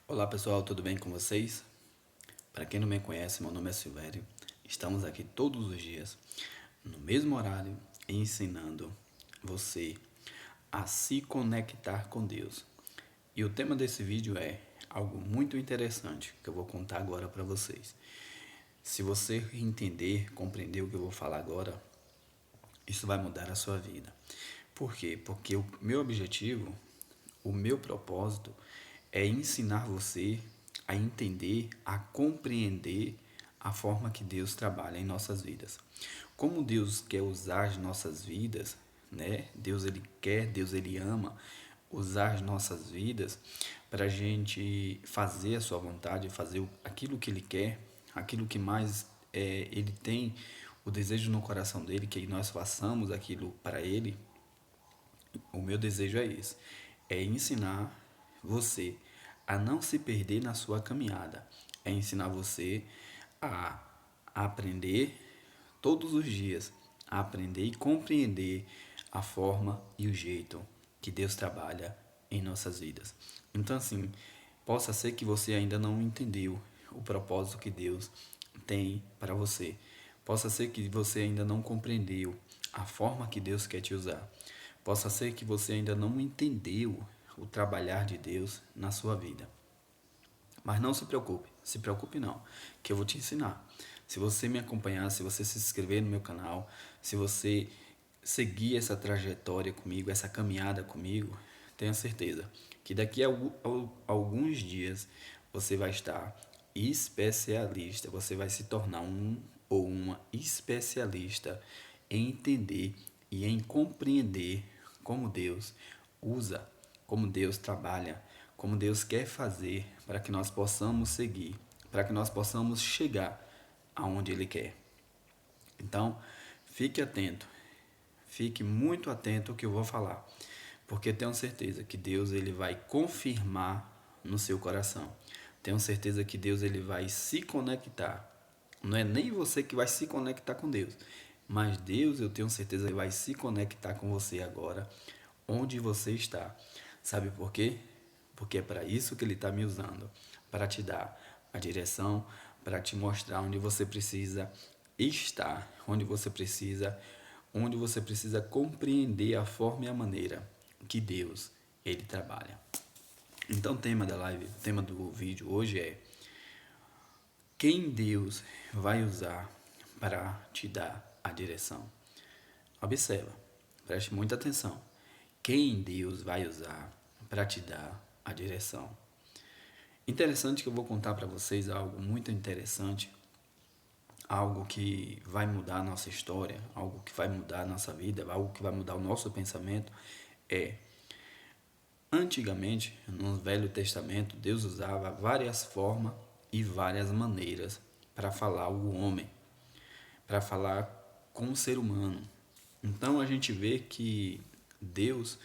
Olá pessoal, tudo bem com vocês? Para quem não me conhece, meu nome é Silvério. Estamos aqui todos os dias, no mesmo horário, ensinando você a se conectar com Deus. E o tema desse vídeo é algo muito interessante que eu vou contar agora para vocês. Se você entender, compreender o que eu vou falar agora, isso vai mudar a sua vida. Por quê? Porque o meu objetivo, o meu propósito é ensinar você a entender, a compreender a forma que Deus trabalha em nossas vidas. Como Deus quer usar as nossas vidas, né? Deus ele quer, Deus ele ama usar as nossas vidas para a gente fazer a sua vontade, fazer aquilo que ele quer, aquilo que mais ele tem o desejo no coração dele, que nós façamos aquilo para ele. O meu desejo é esse, é ensinar você a não se perder na sua caminhada, é ensinar você a aprender todos os dias, a aprender e compreender a forma e o jeito que Deus trabalha em nossas vidas. Então, assim, possa ser que você ainda não entendeu o propósito que Deus tem para você. Possa ser que você ainda não compreendeu a forma que Deus quer te usar. Possa ser que você ainda não entendeu o trabalhar de Deus na sua vida. Mas não se preocupe não, que eu vou te ensinar. Se você me acompanhar, se você se inscrever no meu canal, se você seguir essa trajetória comigo, essa caminhada comigo, tenha certeza que daqui a alguns dias você vai estar especialista, você vai se tornar um ou uma especialista em entender e em compreender como Deus usa, como Deus trabalha, como Deus quer fazer para que nós possamos seguir, para que nós possamos chegar aonde Ele quer. Então, fique atento, fique muito atento ao que eu vou falar, porque tenho certeza que Deus ele vai confirmar no seu coração. Tenho certeza que Deus ele vai se conectar. Não é nem você que vai se conectar com Deus, mas Deus, eu tenho certeza que vai se conectar com você agora, onde você está. Sabe por quê? Porque é para isso que Ele está me usando, para te dar a direção, para te mostrar onde você precisa estar, onde você precisa compreender a forma e a maneira que Deus ele trabalha. Então, o tema da live, o tema do vídeo hoje é quem Deus vai usar para te dar a direção. Observa, preste muita atenção. Quem Deus vai usar para te dar a direção. Interessante que eu vou contar para vocês algo muito interessante, algo que vai mudar a nossa história, algo que vai mudar a nossa vida, algo que vai mudar o nosso pensamento. Antigamente, no Velho Testamento, Deus usava várias formas e várias maneiras para falar o homem, para falar com o ser humano. Então a gente vê que Deus,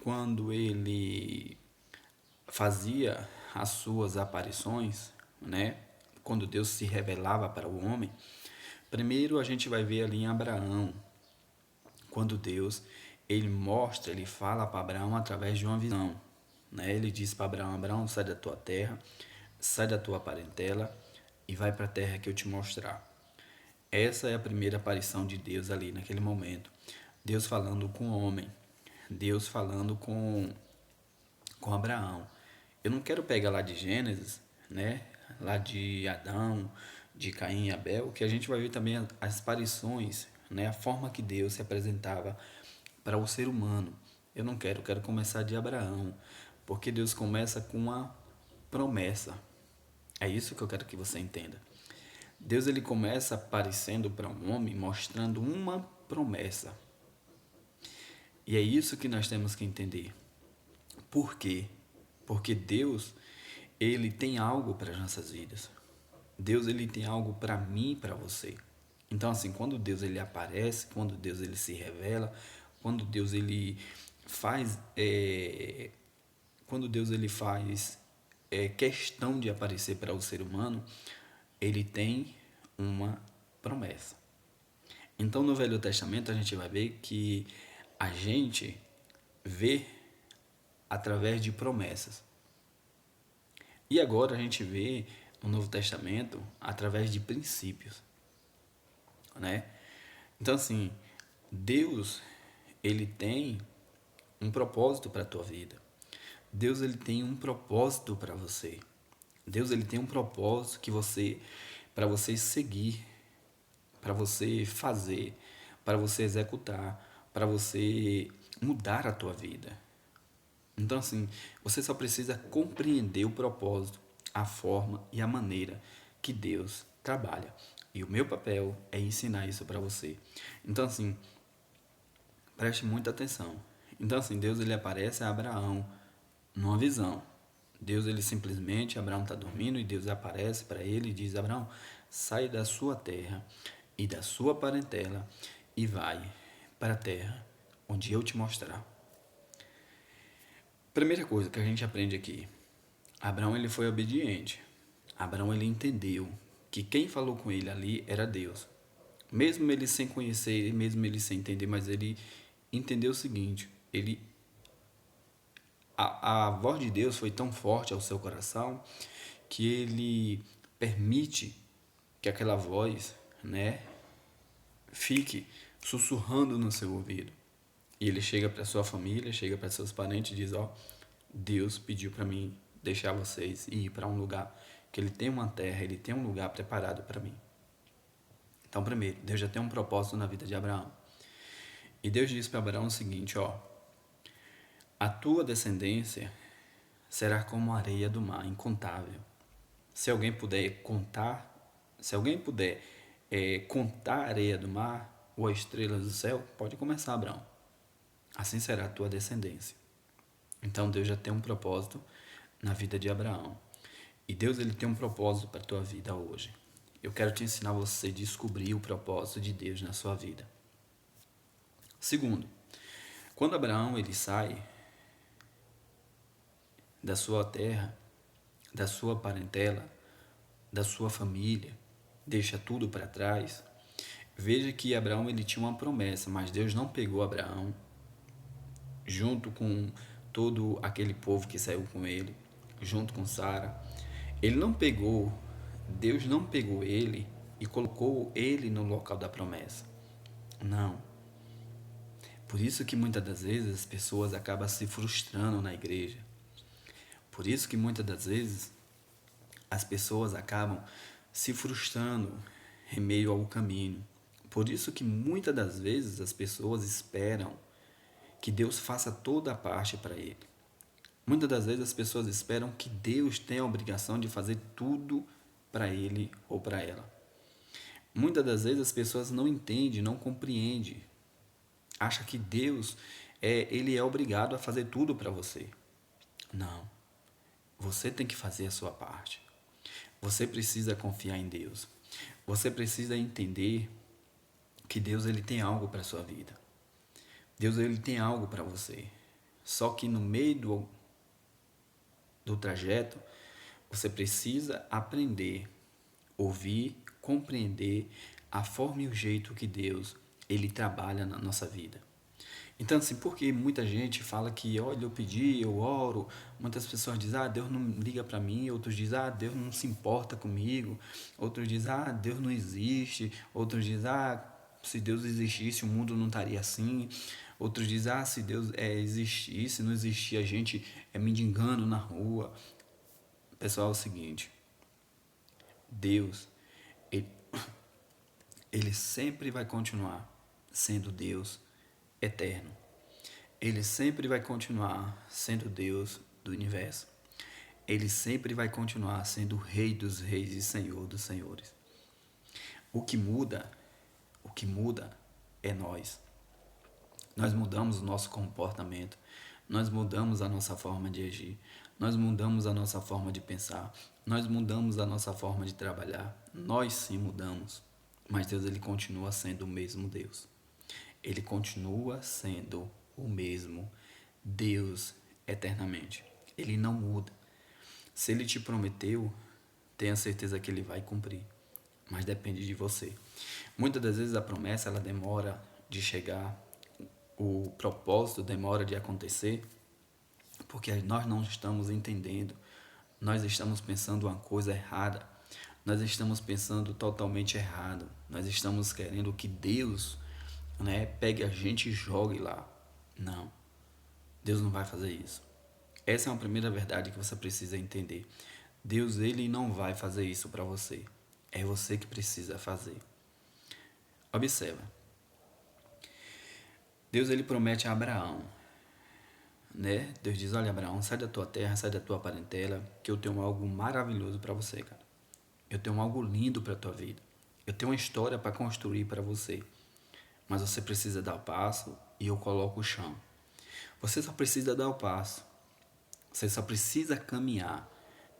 quando ele fazia as suas aparições, né? Quando Deus se revelava para o homem, primeiro a gente vai ver ali em Abraão, quando Deus ele mostra, ele fala para Abraão através de uma visão, né? Ele diz para Abraão: Abraão, sai da tua terra, sai da tua parentela e vai para a terra que eu te mostrar. Essa é a primeira aparição de Deus ali naquele momento. Deus falando com o homem, Deus falando com Abraão. Eu não quero pegar lá de Gênesis, né? Lá de Adão, de Caim e Abel, que a gente vai ver também as aparições, né? A forma que Deus se apresentava para o ser humano. Eu quero começar de Abraão, porque Deus começa com uma promessa. É isso que eu quero que você entenda. Deus ele começa aparecendo para um homem, mostrando uma promessa. E é isso que nós temos que entender. Por quê? Porque Deus, ele tem algo para as nossas vidas. Deus, ele tem algo para mim e para você. Então, assim, quando Deus ele aparece, quando Deus ele se revela, quando Deus ele faz, quando Deus ele faz questão de aparecer para o ser humano, ele tem uma promessa. Então, no Velho Testamento, a gente vai ver que a gente vê através de promessas. E agora a gente vê no Novo Testamento através de princípios, né? Então, assim, Deus, ele tem um propósito para a tua vida. Deus, ele tem um propósito para você. Deus, ele tem um propósito que você, para você seguir, para você fazer, para você executar, para você mudar a tua vida. Então, assim, você só precisa compreender o propósito, a forma e a maneira que Deus trabalha. E o meu papel é ensinar isso para você. Então, assim, preste muita atenção. Então, assim, Deus ele aparece a Abraão numa visão. Deus ele simplesmente, Abraão está dormindo e Deus aparece para ele e diz: Abraão, sai da sua terra e da sua parentela e vai para a terra onde eu te mostrar. Primeira coisa que a gente aprende aqui: Abraão ele foi obediente. Abraão ele entendeu que quem falou com ele ali era Deus. Mesmo ele sem conhecer, mesmo ele sem entender, mas ele entendeu o seguinte: a voz de Deus foi tão forte ao seu coração que ele permite que aquela voz, né, fique sussurrando no seu ouvido. E ele chega para sua família, chega para seus parentes e diz: ó, Deus pediu para mim deixar vocês e ir para um lugar que ele tem uma terra, ele tem um lugar preparado para mim. Então, primeiro, Deus já tem um propósito na vida de Abraão. E Deus disse para Abraão o seguinte, ó: a tua descendência será como a areia do mar, incontável. Se alguém puder contar, se alguém puder contar a areia do mar ou as estrelas do céu, pode começar, Abraão. Assim será a tua descendência. Então Deus já tem um propósito na vida de Abraão. E Deus ele tem um propósito para a tua vida hoje. Eu quero te ensinar você a descobrir o propósito de Deus na sua vida. Segundo, quando Abraão ele sai da sua terra, da sua parentela, da sua família, deixa tudo para trás, veja que Abraão ele tinha uma promessa, mas Deus não pegou Abraão junto com todo aquele povo que saiu com ele, junto com Sara. Ele não pegou, Deus não pegou ele e colocou ele no local da promessa. Não. Por isso que muitas das vezes as pessoas acabam se frustrando na igreja. Por isso que muitas das vezes as pessoas acabam se frustrando em meio ao caminho. Por isso que muitas das vezes as pessoas esperam que Deus faça toda a parte para ele. Muitas das vezes as pessoas esperam que Deus tenha a obrigação de fazer tudo para ele ou para ela. Muitas das vezes as pessoas não entendem, não compreendem. Acha que Deus ele é obrigado a fazer tudo para você. Não. Você tem que fazer a sua parte. Você precisa confiar em Deus. Você precisa entender que Deus ele tem algo para sua vida. Deus ele tem algo para você. Só que no meio do trajeto, você precisa aprender, ouvir, compreender a forma e o jeito que Deus ele trabalha na nossa vida. Então, assim, porque muita gente fala que, olha, eu pedi, eu oro, muitas pessoas dizem, ah, Deus não liga para mim, outros dizem, ah, Deus não se importa comigo, outros dizem, ah, Deus não existe, outros dizem, ah, se Deus existisse, o mundo não estaria assim, outros dizem, ah, se Deus existisse, não existia gente mendigando na rua. Pessoal, é o seguinte, Deus, ele, ele sempre vai continuar sendo Deus eterno. Ele sempre vai continuar sendo Deus do universo. Ele sempre vai continuar sendo o Rei dos Reis e Senhor dos Senhores. O que muda é nós. Nós mudamos o nosso comportamento, nós mudamos a nossa forma de agir, nós mudamos a nossa forma de pensar, nós mudamos a nossa forma de trabalhar. Nós sim mudamos, mas Deus ele continua sendo o mesmo Deus. Ele continua sendo o mesmo Deus eternamente. Ele não muda. Se ele te prometeu, tenha certeza que ele vai cumprir. Mas depende de você. Muitas das vezes a promessa ela demora de chegar, o propósito demora de acontecer, porque nós não estamos entendendo nós estamos pensando uma coisa errada. Nós estamos pensando totalmente errado. Nós estamos querendo que Deus, né, pegue a gente e jogue lá. Não. Deus não vai fazer isso. Essa é uma primeira verdade que você precisa entender. Deus, ele não vai fazer isso para você. É você que precisa fazer. Observa. Deus, ele promete a Abraão, né? Deus diz: olha, Abraão, sai da tua terra, sai da tua parentela, que eu tenho algo maravilhoso para você, cara. Eu tenho algo lindo para tua vida. Eu tenho uma história para construir para você. Mas você precisa dar o passo e eu coloco o chão. Você só precisa dar o passo. Você só precisa caminhar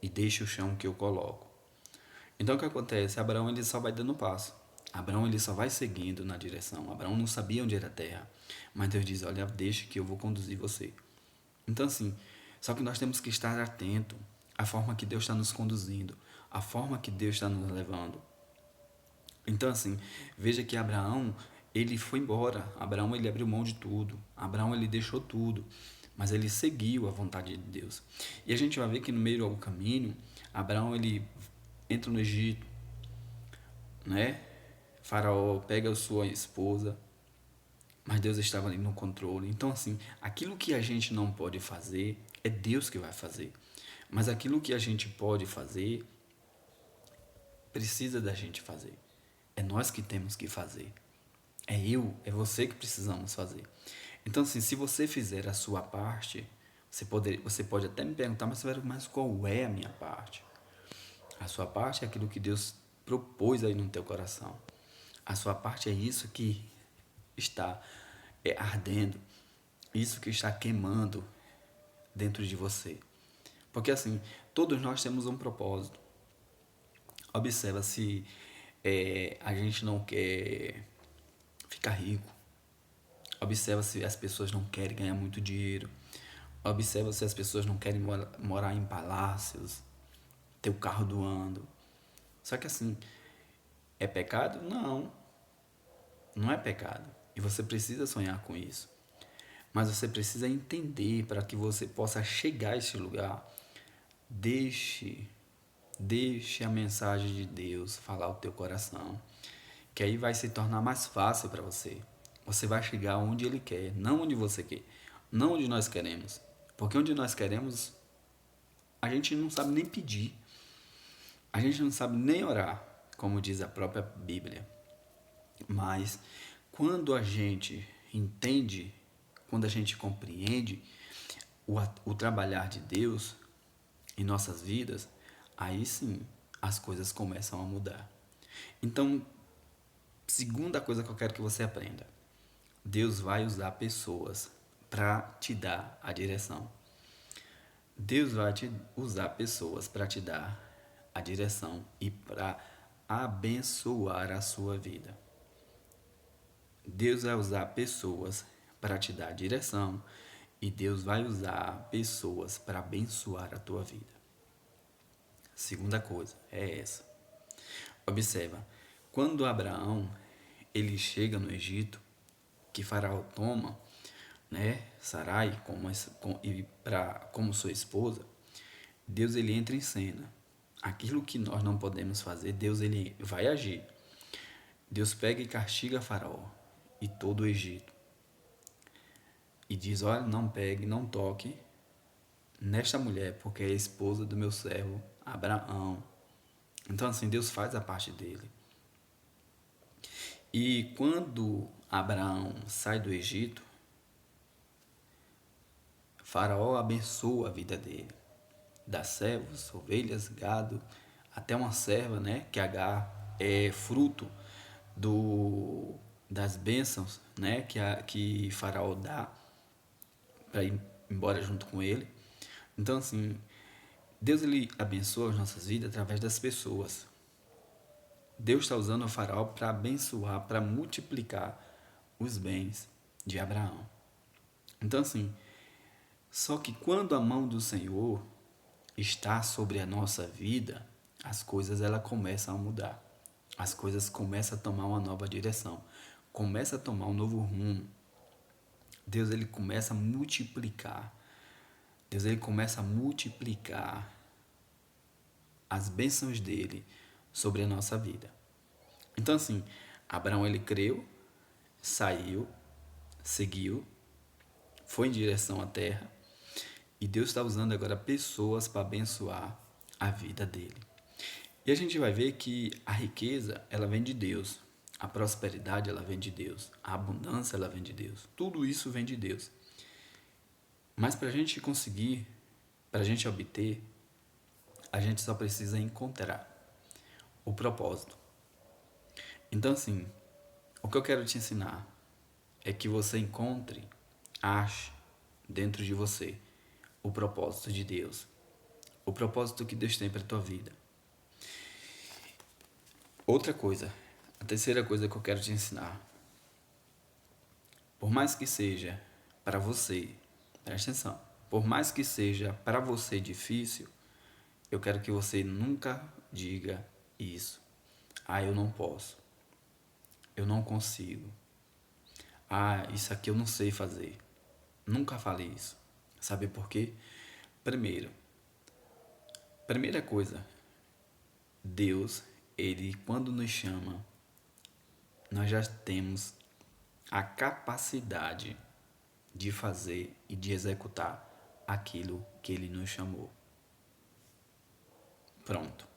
e deixa o chão que eu coloco. Então o que acontece? Abraão, ele só vai dando passo. Abraão, ele só vai seguindo na direção. Abraão não sabia onde era a terra. Mas Deus diz: olha, deixa que eu vou conduzir você. Então assim, só que nós temos que estar atento à forma que Deus está nos conduzindo, à forma que Deus está nos levando. Então assim, veja que Abraão, ele foi embora. Abraão, ele abriu mão de tudo. Abraão, ele deixou tudo. Mas ele seguiu a vontade de Deus. E a gente vai ver que no meio do caminho, Abraão, ele entra no Egito, né? Faraó pega a sua esposa, mas Deus estava ali no controle. Então assim, aquilo que a gente não pode fazer, é Deus que vai fazer. Mas aquilo que a gente pode fazer, precisa da gente fazer. É nós que temos que fazer. É você que precisamos fazer. Então assim, se você fizer a sua parte, você pode até me perguntar: mas qual é a minha parte? A sua parte é aquilo que Deus propôs aí no teu coração. A sua parte é isso que está ardendo, isso que está queimando dentro de você. Porque assim, todos nós temos um propósito. Observa se a gente não quer ficar rico. Observa se as pessoas não querem ganhar muito dinheiro. Observa se as pessoas não querem morar em palácios, ter o carro do ano. Só que assim, é pecado? Não, não é pecado. E você precisa sonhar com isso. Mas você precisa entender para que você possa chegar a esse lugar. Deixe a mensagem de Deus falar o teu coração, que aí vai se tornar mais fácil para você. Você vai chegar onde Ele quer, não onde você quer, não onde nós queremos. Porque onde nós queremos, a gente não sabe nem pedir, a gente não sabe nem orar, como diz a própria Bíblia. Mas quando a gente entende, quando a gente compreende o trabalhar de Deus em nossas vidas, aí sim as coisas começam a mudar. Então, segunda coisa que eu quero que você aprenda: Deus vai usar pessoas para te dar a direção. Deus vai te usar pessoas para te dar a direção e para abençoar a sua vida. Deus vai usar pessoas para te dar direção e Deus vai usar pessoas para abençoar a tua vida. Segunda coisa é essa. Observa, quando Abraão ele chega no Egito, que Faraó toma, né, Sarai como sua esposa, Deus ele entra em cena. Aquilo que nós não podemos fazer, Deus ele vai agir. Deus pega e castiga Faraó e todo o Egito. E diz: olha, não pegue, não toque nesta mulher, porque é a esposa do meu servo Abraão. Então assim, Deus faz a parte dele. E quando Abraão sai do Egito, Faraó abençoa a vida dele. Dá servos, ovelhas, gado, até uma serva, né, que Agar é fruto das bênçãos, né, que Faraó dá para ir embora junto com ele. Então assim, Deus ele abençoa as nossas vidas através das pessoas. Deus está usando o Faraó para abençoar, para multiplicar os bens de Abraão. Então assim, só que quando a mão do Senhor está sobre a nossa vida, as coisas ela começam a mudar. As coisas começam a tomar uma nova direção, começa a tomar um novo rumo. Deus ele começa a multiplicar. Deus ele começa a multiplicar as bênçãos dele sobre a nossa vida. Então, assim, Abraão, ele creu, saiu, seguiu, foi em direção à terra, e Deus está usando agora pessoas para abençoar a vida dele. E a gente vai ver que a riqueza, ela vem de Deus. A prosperidade, ela vem de Deus. A abundância, ela vem de Deus. Tudo isso vem de Deus. Mas para a gente conseguir, para a gente obter, a gente só precisa encontrar o propósito. Então, assim, o que eu quero te ensinar é que você encontre, ache dentro de você o propósito de Deus. O propósito que Deus tem para a tua vida. Outra coisa, a terceira coisa que eu quero te ensinar. Por mais que seja para você, presta atenção, por mais que seja para você difícil, eu quero que você nunca diga isso. Ah, eu não posso. Eu não consigo. Ah, isso aqui eu não sei fazer. Nunca fale isso. Sabe por quê? Primeira coisa, Deus, ele quando nos chama, nós já temos a capacidade de fazer e de executar aquilo que ele nos chamou. Pronto.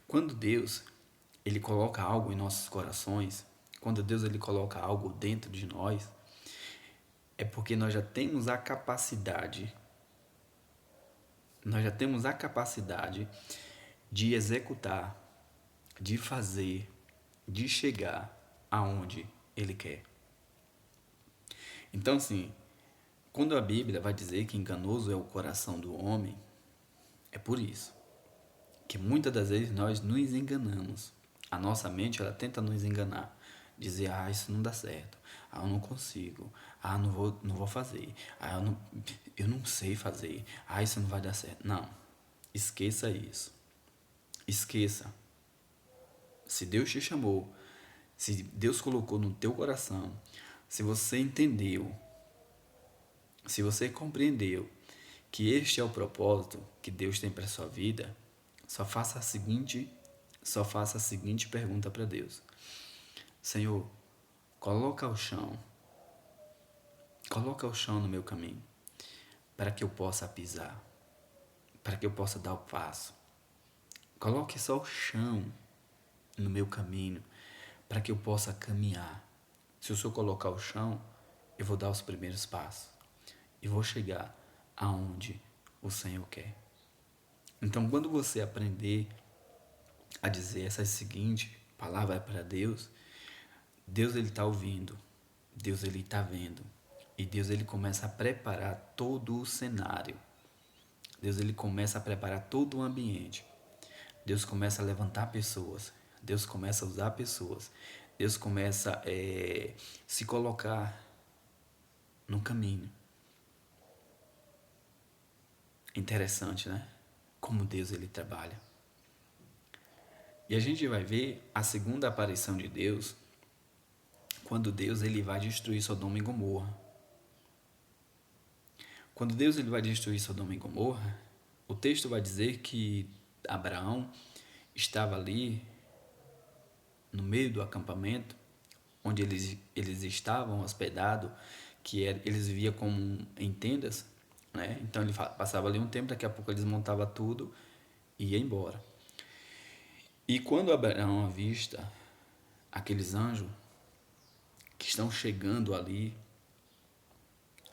Quando Deus, ele coloca algo em nossos corações, quando Deus ele coloca algo dentro de nós, é porque nós já temos a capacidade de executar, de fazer, de chegar aonde ele quer. Então, assim, quando a Bíblia vai dizer que enganoso é o coração do homem, é por isso que muitas das vezes nós nos enganamos. A nossa mente, ela tenta nos enganar. Dizer, ah, isso não dá certo. Ah, eu não consigo. Ah, não vou fazer. Ah, eu não sei fazer. Ah, isso não vai dar certo. Não. Esqueça isso. Esqueça. Se Deus te chamou, se Deus colocou no teu coração, se você entendeu, se você compreendeu que este é o propósito que Deus tem para sua vida, só faça a seguinte pergunta para Deus. Senhor, coloca o chão no meu caminho, para que eu possa pisar, para que eu possa dar o passo. Coloque só o chão no meu caminho, para que eu possa caminhar. Se o Senhor colocar o chão, eu vou dar os primeiros passos e vou chegar aonde o Senhor quer. Então, quando você aprender a dizer essa seguinte palavra para Deus, Deus ele está ouvindo, Deus ele está vendo e Deus ele começa a preparar todo o cenário. Deus ele começa a preparar todo o ambiente. Deus começa a levantar pessoas. Deus começa a usar pessoas. Deus começa a se colocar no caminho. Interessante, né? Como Deus ele trabalha. E a gente vai ver a segunda aparição de Deus quando Deus ele vai destruir Sodoma e Gomorra. Quando Deus ele vai destruir Sodoma e Gomorra, o texto vai dizer que Abraão estava ali no meio do acampamento, onde eles estavam hospedados, eles viviam como em tendas, né? Então ele passava ali um tempo, daqui a pouco eles montavam tudo e ia embora. E quando Abraão avista aqueles anjos que estão chegando ali,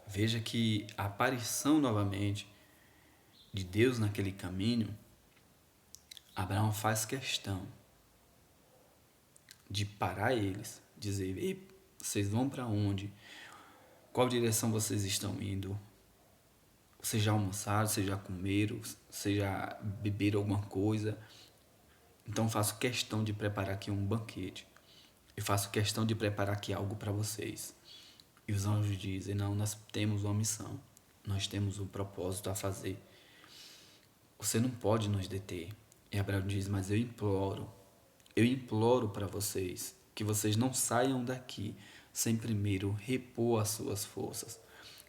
veja que a aparição novamente de Deus naquele caminho, Abraão faz questão de parar eles, dizer, ei, vocês vão para onde? Qual direção vocês estão indo? Vocês já almoçaram, vocês já comeram, vocês já beberam alguma coisa? Então faço questão de preparar aqui um banquete. Eu faço questão de preparar aqui algo para vocês. E os anjos dizem, não, nós temos uma missão. Nós temos um propósito a fazer. Você não pode nos deter. E Abraão diz, mas eu imploro para vocês que vocês não saiam daqui sem primeiro repor as suas forças,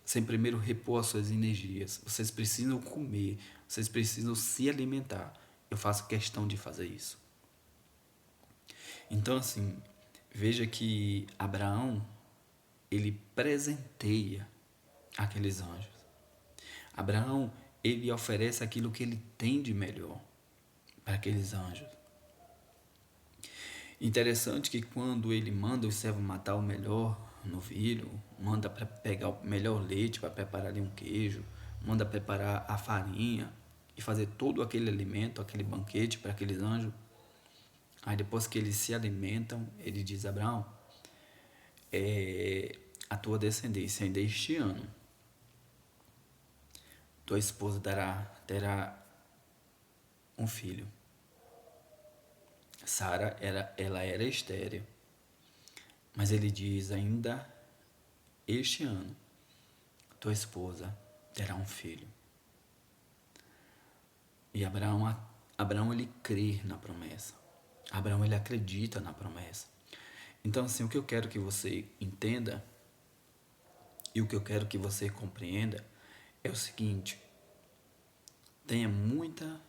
sem primeiro repor as suas energias. Vocês precisam comer, vocês precisam se alimentar. eu faço questão de fazer isso. Então, assim, veja que Abraão, ele presenteia aqueles anjos. Abraão, ele oferece aquilo que ele tem de melhor para aqueles anjos. Interessante que quando ele manda o servo matar o melhor novilho, manda para pegar o melhor leite para preparar ali um queijo, manda preparar a farinha e fazer todo aquele alimento, aquele banquete para aqueles anjos. Aí depois que eles se alimentam, ele diz: Abraão, a tua descendência ainda este ano, tua esposa terá um filho. Sara ela era estéril, mas ele diz: ainda este ano, tua esposa terá um filho. E Abraão ele crê na promessa. Abraão ele acredita na promessa. Então, assim, o que eu quero que você entenda e o que eu quero que você compreenda é o seguinte: tenha muita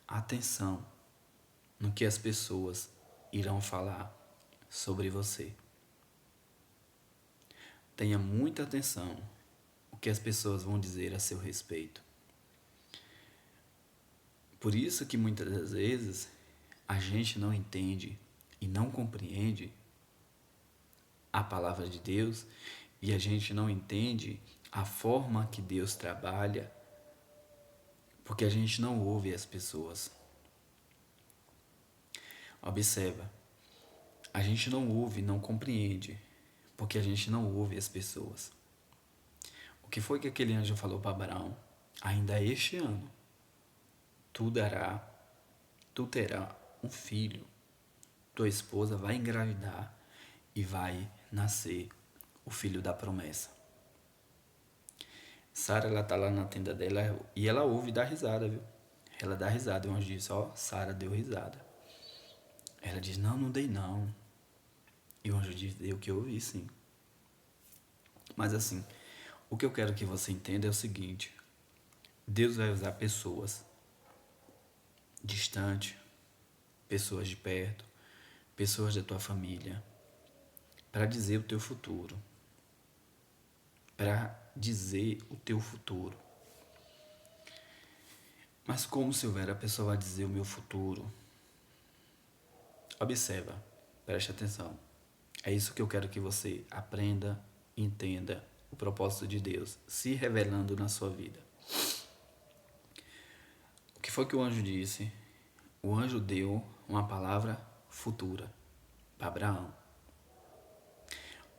atenção no que as pessoas irão falar sobre você. Tenha muita atenção no que as pessoas vão dizer a seu respeito. Por isso que muitas das vezes a gente não entende e não compreende a palavra de Deus e a gente não entende a forma que Deus trabalha porque a gente não ouve as pessoas. Observa, a gente não ouve, não compreende porque a gente não ouve as pessoas. O que foi que aquele anjo falou para Abraão? Ainda este ano, tu terá um filho, tua esposa vai engravidar e vai nascer o filho da promessa. Sara, ela tá lá na tenda dela e ela ouve e dá risada, viu? Ela dá risada, e o anjo diz: ó, Sara deu risada. Ela diz: não dei não. E o anjo diz: deu, que eu ouvi sim. Mas assim, o que eu quero que você entenda é o seguinte: Deus vai usar pessoas distantes, pessoas de perto, pessoas da tua família, para dizer o teu futuro. Para dizer o teu futuro. Mas como, Silvério, a pessoa vai dizer o meu futuro? Observa, preste atenção. É isso que eu quero que você aprenda, entenda o propósito de Deus se revelando na sua vida. O que foi que o anjo disse? O anjo deu uma palavra futura para Abraão.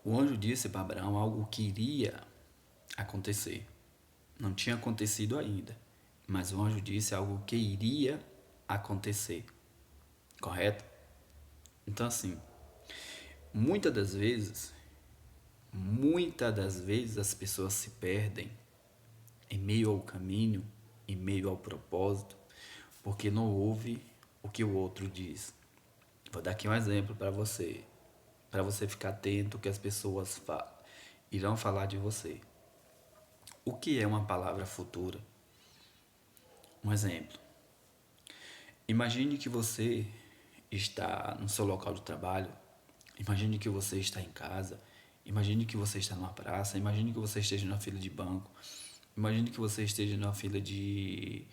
O anjo disse para Abraão algo que iria acontecer. Não tinha acontecido ainda, mas o anjo disse algo que iria acontecer. Correto? Então, assim, muitas das vezes as pessoas se perdem em meio ao caminho, em meio ao propósito, porque não ouve o que o outro diz. Vou dar aqui um exemplo para você ficar atento ao que as pessoas irão falar de você. O que é uma palavra futura? Um exemplo. Imagine que você está no seu local de trabalho, imagine que você está em casa, imagine que você está numa praça, imagine que você esteja na fila de banco, imagine que você esteja na fila de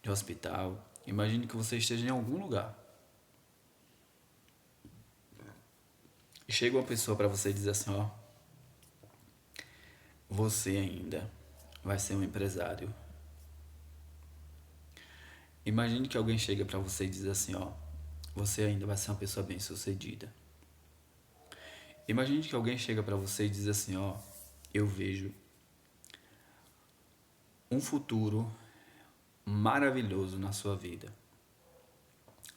hospital, imagine que você esteja em algum lugar. E chega uma pessoa para você e diz assim: ó, você ainda vai ser um empresário. Imagine que alguém chega para você e diz assim: ó, você ainda vai ser uma pessoa bem-sucedida. Imagine que alguém chega para você e diz assim: ó, eu vejo um futuro maravilhoso na sua vida.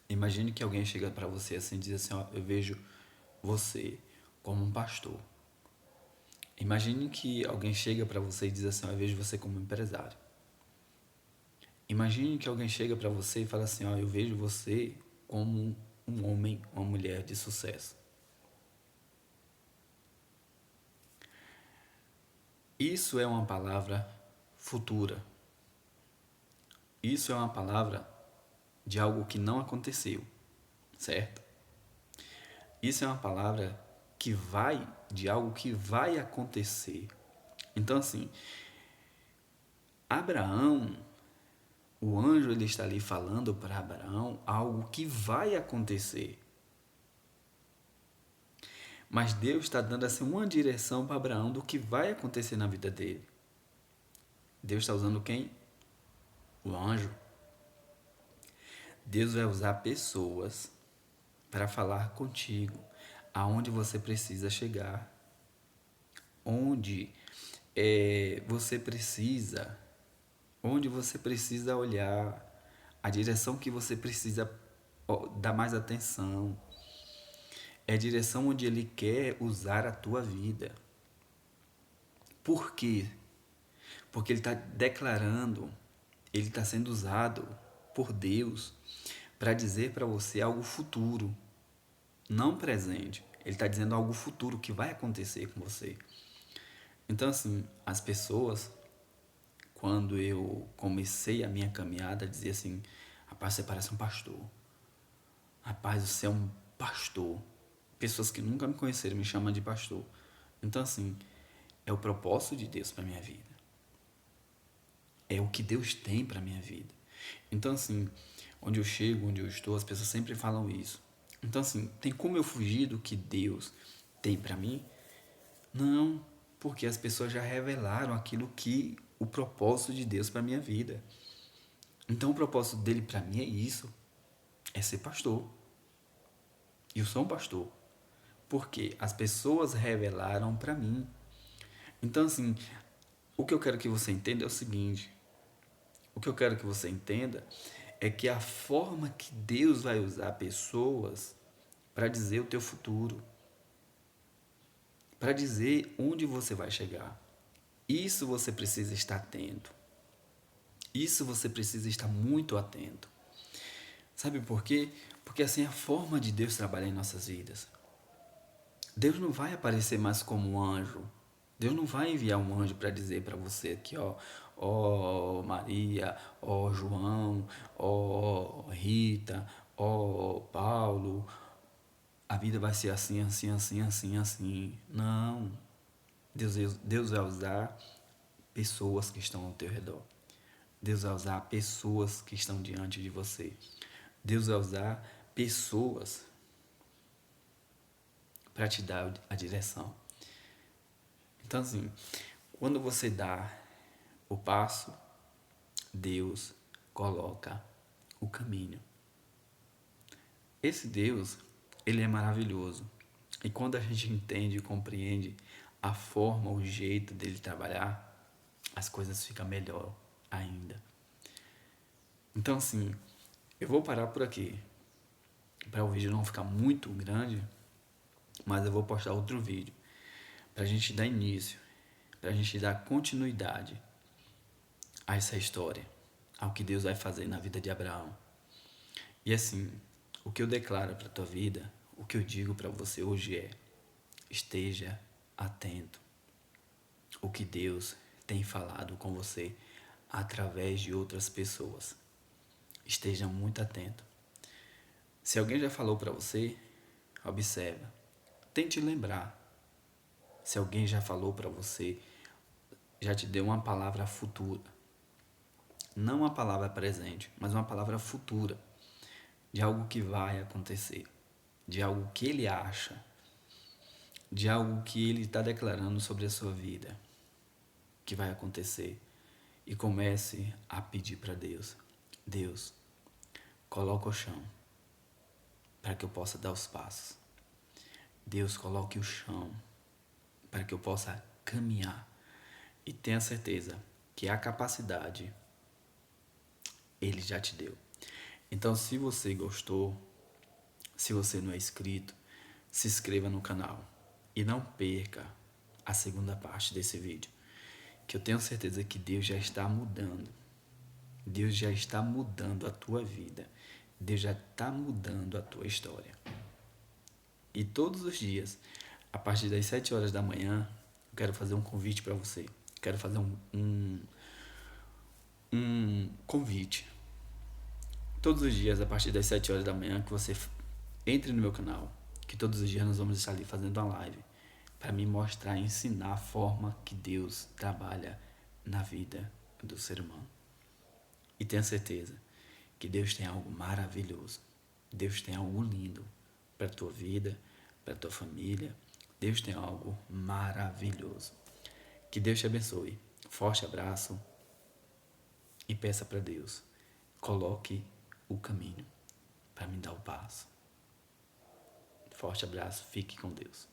Imagine que alguém chega para você assim e diz assim: ó, eu vejo você como um pastor. Imagine que alguém chega para você e diz assim: ó, eu vejo você como um empresário. Imagine que alguém chega para você e fala assim: ó, eu vejo você como um homem, uma mulher de sucesso. Isso é uma palavra futura. Isso é uma palavra de algo que não aconteceu, certo? Isso é uma palavra que vai de algo que vai acontecer. Então, assim, Abraão, o anjo ele está ali falando para Abraão algo que vai acontecer. Mas Deus está dando assim uma direção para Abraão do que vai acontecer na vida dele. Deus está usando quem? O anjo. Deus vai usar pessoas para falar contigo aonde você precisa chegar, onde onde você precisa olhar, a direção que você precisa dar mais atenção. É a direção onde Ele quer usar a tua vida. Por quê? Porque Ele está declarando, Ele está sendo usado por Deus para dizer para você algo futuro, não presente. Ele está dizendo algo futuro que vai acontecer com você. Então, assim, as pessoas, quando eu comecei a minha caminhada, diziam assim: rapaz, você parece um pastor. Rapaz, você é um pastor. Pessoas que nunca me conheceram me chamam de pastor. Então, assim, é o propósito de Deus para minha vida. É o que Deus tem para minha vida. Então, assim, onde eu chego, onde eu estou, as pessoas sempre falam isso. Então, assim, tem como eu fugir do que Deus tem para mim? Não, porque as pessoas já revelaram aquilo que o propósito de Deus para minha vida. Então, o propósito dele para mim é isso, é ser pastor. E eu sou um pastor, porque as pessoas revelaram para mim. Então, assim, o que eu quero que você entenda é o seguinte: o que eu quero que você entenda é que a forma que Deus vai usar pessoas para dizer o teu futuro, para dizer onde você vai chegar. Isso você precisa estar atento. Isso você precisa estar muito atento. Sabe por quê? Porque assim é a forma de Deus trabalhar em nossas vidas. Deus não vai aparecer mais como um anjo. Deus não vai enviar um anjo para dizer para você aqui, ó Maria, ó João, ó Rita, ó Paulo, a vida vai ser assim, assim, assim, assim, assim. Não. Deus vai usar pessoas que estão ao teu redor. Deus vai usar pessoas que estão diante de você. Deus vai usar pessoas para te dar a direção. Então, assim, quando você dá o passo, Deus coloca o caminho. Esse Deus, ele é maravilhoso. E quando a gente entende e compreende a forma, o jeito dele trabalhar, as coisas ficam melhor ainda. Então, assim, eu vou parar por aqui, para o vídeo não ficar muito grande, mas eu vou postar outro vídeo, para a gente dar início, para a gente dar continuidade a essa história, ao que Deus vai fazer na vida de Abraão. E assim, o que eu declaro para a tua vida, o que eu digo para você hoje é: esteja atento. O que Deus tem falado com você através de outras pessoas. Esteja muito atento. Se alguém já falou para você, observa. Tente lembrar. Se alguém já falou para você, já te deu uma palavra futura. Não uma palavra presente, mas uma palavra futura. De algo que vai acontecer. De algo que ele acha. De algo que ele está declarando sobre a sua vida. Que vai acontecer. E comece a pedir para Deus: Deus, coloca o chão para que eu possa dar os passos. Deus, coloque o chão para que eu possa caminhar. E tenha certeza que a capacidade Ele já te deu. Então, se você gostou, se você não é inscrito, se inscreva no canal. E não perca a segunda parte desse vídeo, que eu tenho certeza que Deus já está mudando. Deus já está mudando a tua vida. Deus já está mudando a tua história. E todos os dias, a partir das 7 horas da manhã, eu quero fazer um convite para você. Quero fazer um convite todos os dias, a partir das 7 horas da manhã, que você entre no meu canal, que todos os dias nós vamos estar ali fazendo uma live para me mostrar, ensinar a forma que Deus trabalha na vida do ser humano. E tenha certeza que Deus tem algo maravilhoso. Deus tem algo lindo para a tua vida, para a tua família. Deus tem algo maravilhoso. Que Deus te abençoe. Forte abraço e peça para Deus, coloque o caminho para me dar o passo. Forte abraço, fique com Deus.